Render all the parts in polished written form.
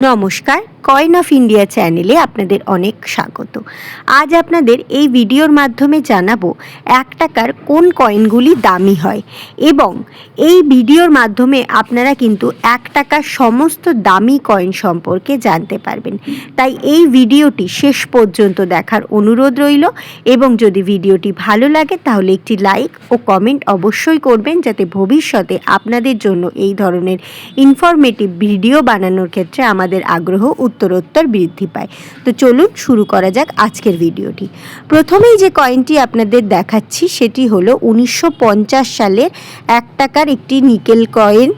নমস্কার, coin of India চ্যানেলে আপনাদের অনেক স্বাগত। আজ আপনাদের এই ভিডিওর মাধ্যমে জানাবো 1 টাকার কোন কয়েনগুলি দামি হয় এবং এই ভিডিওর মাধ্যমে আপনারা কিন্তু 1 টাকার সমস্ত দামি কয়েন সম্পর্কে জানতে পারবেন। তাই এই ভিডিওটি শেষ পর্যন্ত দেখার অনুরোধ রইল এবং যদি ভিডিওটি ভালো লাগে তাহলে একটি লাইক ও কমেন্ট অবশ্যই করবেন, যাতে ভবিষ্যতে আপনাদের জন্য এই ধরনের ইনফরমেটিভ ভিডিও বানানোর ক্ষেত্রে আমাদের আগ্রহ উত্তরোত্তর বৃদ্ধি পায়। তো চলুন শুরু করা যাক আজকের ভিডিওটি। প্রথমেই যে কয়েনটি আপনাদের দেখাচ্ছি সেটি হলো 1950 সালের 1 টাকার একটি নিকেল কয়েন।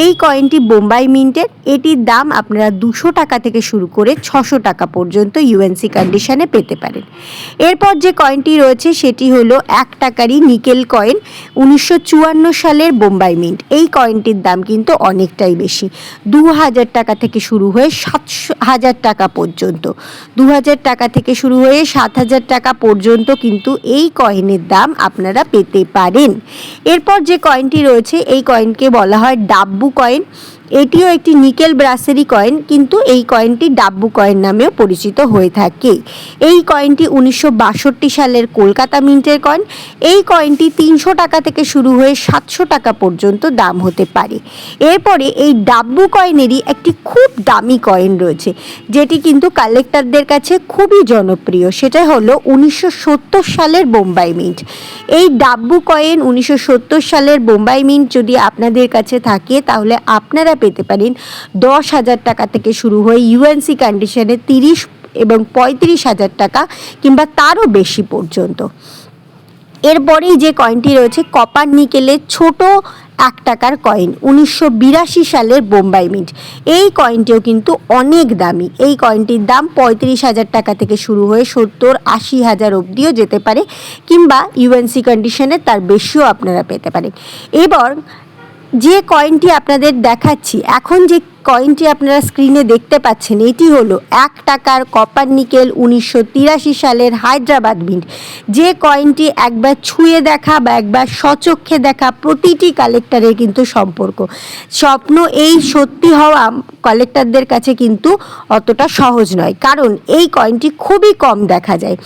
এই কয়েনটি বোম্বাই মিন্টের। এটির দাম আপনারা 200 টাকা থেকে শুরু করে 600 টাকা পর্যন্ত ইউএনসি কন্ডিশনে পেতে পারেন। এরপর যে কয়েনটি রয়েছে সেটি হলো 1 টাকারই নিকেল কয়েন, 1954 সালের বোম্বাই মিন্ট। এই কয়েনটির দাম কিন্তু অনেকটাই বেশি, 2000 টাকা থেকে শুরু হয়ে 7000 টাকা পর্যন্ত। 2000 টাকা থেকে শুরু হয়ে 7000 টাকা পর্যন্ত কিন্তু এই কয়েনের দাম আপনারা পেতে পারেন। এরপর যে কয়েনটি রয়েছে এই কয়েনকে বলা হয় ডাব্বু কয়েন। এটিও একটি নিকেল ব্রাসেরি কয়েন, কিন্তু এই কয়েনটি ডাব্বু কয়েন নামেও পরিচিত হয়ে থাকে। এই কয়েনটি 1962 সালের কলকাতা মিন্টের কয়েন। এই কয়েনটি 300 টাকা থেকে শুরু হয়ে 700 টাকা পর্যন্ত দাম হতে পারে। এরপরে এই ডাব্বু কয়েনেরই একটি খুব দামি কয়েন রয়েছে, যেটি কিন্তু কালেক্টরদের কাছে খুবই জনপ্রিয়। সেটা হলো 1970 সালের বোম্বাই মিন্ট। এই ডাব্বু কয়েন 1970 সালের বোম্বাই মিন্ট যদি আপনাদের কাছে থাকে তাহলে আপনারা পেতে পারেন 10,000 টাকা থেকে শুরু হয়ে ইউএনসি কন্ডিশনে 30 এবং 35,000 টাকা কিংবা তারও বেশি পর্যন্ত। এরপরেই যে কয়েনটি রয়েছে কপার নিকেলের ছোট 1 টাকার কয়েন, 1982 সালের বোম্বাই মিন্ট। এই কয়েনটিও কিন্তু অনেক দামি। এই কয়েনটির দাম 35,000 টাকা থেকে শুরু হয়ে 70-80 হাজার অবধিও যেতে পারে, কিংবা ইউএনসি কন্ডিশনে তার বেশিও আপনারা পেতে পারেন। এবার যে কয়েনটি আপনাদের দেখাচ্ছি, এখন যে কয়েনটি আপনারা স্ক্রিনে দেখতে পাচ্ছেন, এটি হলো 1 টাকার কপার নিকেল, 1983 সালের হায়দ্রাবাদ মিন্ট। যে কয়েনটি একবার ছুঁয়ে দেখা বা একবার স্বচক্ষে দেখা প্রতিটি কালেক্টরের কিন্তু স্বপ্ন এই সত্যি হওয়া কালেক্টরদের কাছে কিন্তু অতটা সহজ নয়, কারণ এই কয়েনটি খুবই কম দেখা যায়।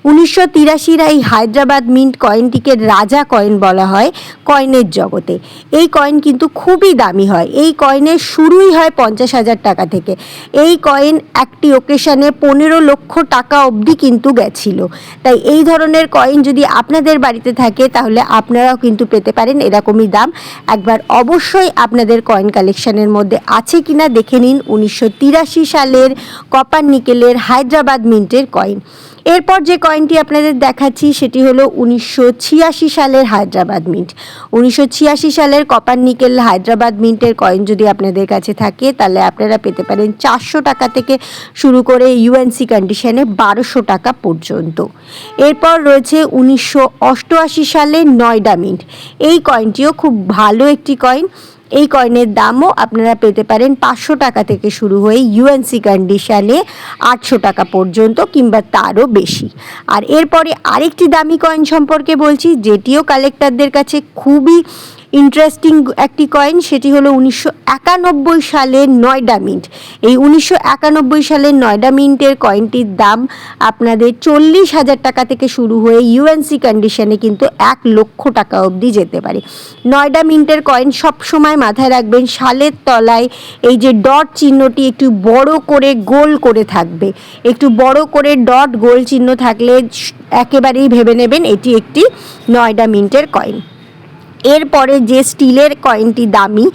1983 এই হায়দ্রাবাদ মিন্ট কয়েনটিকে রাজা কয়েন বলা হয় কয়েনের জগতে। এই কয়েন কিন্তু খুবই দামি হয়। এই কয়েনের শুরুই হয় 50,000 টাকা থেকে। এই কয়েন একটি ওকেশনে 15 লক্ষ টাকা অবধি কিন্তু গেছিল। তাই এই ধরনের কয়েন যদি আপনাদের বাড়িতে থাকে তাহলে আপনারাও কিন্তু পেতে পারেন এরকমই দাম। একবার অবশ্যই আপনাদের কয়েন কালেকশনের মধ্যে আছে কিনা দেখে নিন 1983 সালের কপার নিকেলের হায়দ্রাবাদ মিন্টের কয়েন। এরপর যে কয়েনটি আপনাদের দেখাচ্ছি সেটি হলো 1986 সালের হায়দ্রাবাদ মিন্ট। 1986 সালের কপার নিকেল হায়দ্রাবাদ মিন্টের কয়েন যদি আপনাদের কাছে থাকে তাহলে আপনারা পেতে পারেন 400 টাকা থেকে শুরু করে ইউএনসি কন্ডিশনে 1200 টাকা পর্যন্ত। এরপর রয়েছে 1988 সালের নয়ডা মিন্ট। এই কয়েনটিও খুব ভালো একটি কয়েন। এই কয়েনের দামও আপনারা পেতে পারেন 500 টাকা থেকে শুরু হয়ে ইউএনসি কন্ডিশনে 800 টাকা পর্যন্ত কিংবা তারও বেশি। আর এরপরে আরেকটি দামি কয়েন সম্পর্কে বলছি, যেটিও কালেক্টরদের কাছে খুবই ইন্টারেস্টিং একটি কয়েন। সেটি হলো 1991 সালের নয়ডা মিন্ট। এই 1991 সালের নয়ডা মিন্টের কয়েনটির দাম আপনাদের 40,000 টাকা থেকে শুরু হয়ে ইউএনসি কন্ডিশনে কিন্তু 1 লক্ষ টাকা অবধি যেতে পারে। নয়ডা মিন্টের কয়েন সবসময় মাথায় রাখবেন, সালের তলায় এই যে ডট চিহ্নটি একটু বড় করে গোল করে থাকবে। একটু বড় করে ডট গোল চিহ্ন থাকলে একেবারেই ভেবে নেবেন এটি একটি নয়ডা মিন্টের কয়েন। এরপরে যে স্টিলের কয়েনটি দামি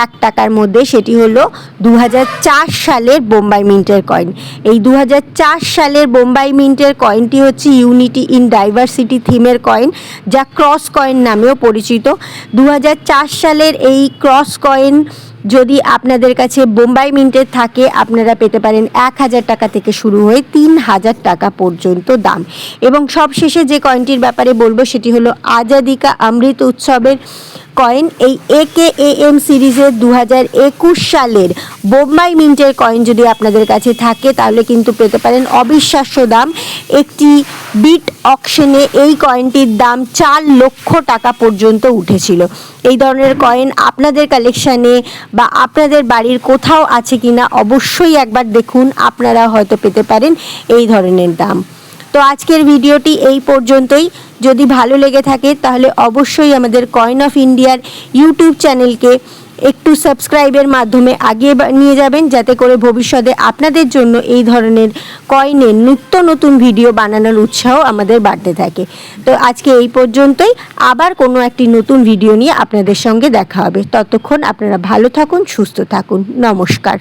1 টাকার মধ্যে সেটি হলো 2004 সালের বোম্বাই মিন্টের কয়েন। এই 2004 সালের বোম্বাই মিন্টের কয়েনটি হচ্ছে ইউনিটি ইন ডাইভার্সিটি থিমের কয়েন, যা ক্রস কয়েন নামেও পরিচিত। 2004 সালের এই ক্রস কয়েন যদি আপনাদের কাছে বোম্বাই মিন্টের থাকে আপনারা পেতে পারেন 1000 টাকা থেকে শুরু হয়ে 3000 টাকা পর্যন্ত দাম। এবং সবশেষে যে কয়েনটির ব্যাপারে বলবো সেটি হলো আজাদি কা অমৃত উৎসবের কয়েন। এই AKAM সিরিজের 2021 সালের বোম্বাই মিন্টের কয়েন যদি আপনাদের কাছে থাকে তাহলে কিন্তু পেতে পারেন অবিশ্বাস্য দাম। একটি বিট অকশনে এই কয়েনটির দাম 4 লক্ষ টাকা পর্যন্ত উঠেছিল। এই ধরনের কয়েন আপনাদের কালেকশানে বা আপনাদের বাড়ির কোথাও আছে কিনা অবশ্যই একবার দেখুন, আপনারা হয়তো পেতে পারেন এই ধরনের দাম। তো আজকের ভিডিওটি এই পর্যন্তই। যদি ভালো লেগে থাকে তাহলে অবশ্যই আমাদের কয়েন অফ ইন্ডিয়ার ইউটিউব চ্যানেলকে একটু সাবস্ক্রাইবের মাধ্যমে আগিয়ে নিয়ে যাবেন, যাতে করে ভবিষ্যতে আপনাদের জন্য এই ধরনের কয়েনের নিত্য নতুন ভিডিও বানানোর উৎসাহ আমাদের বাড়তে থাকে। তো আজকে এই পর্যন্তই, আবার কোনো একটি নতুন ভিডিও নিয়ে আপনাদের সঙ্গে দেখা হবে। ততক্ষণ আপনারা ভালো থাকুন, সুস্থ থাকুন। নমস্কার।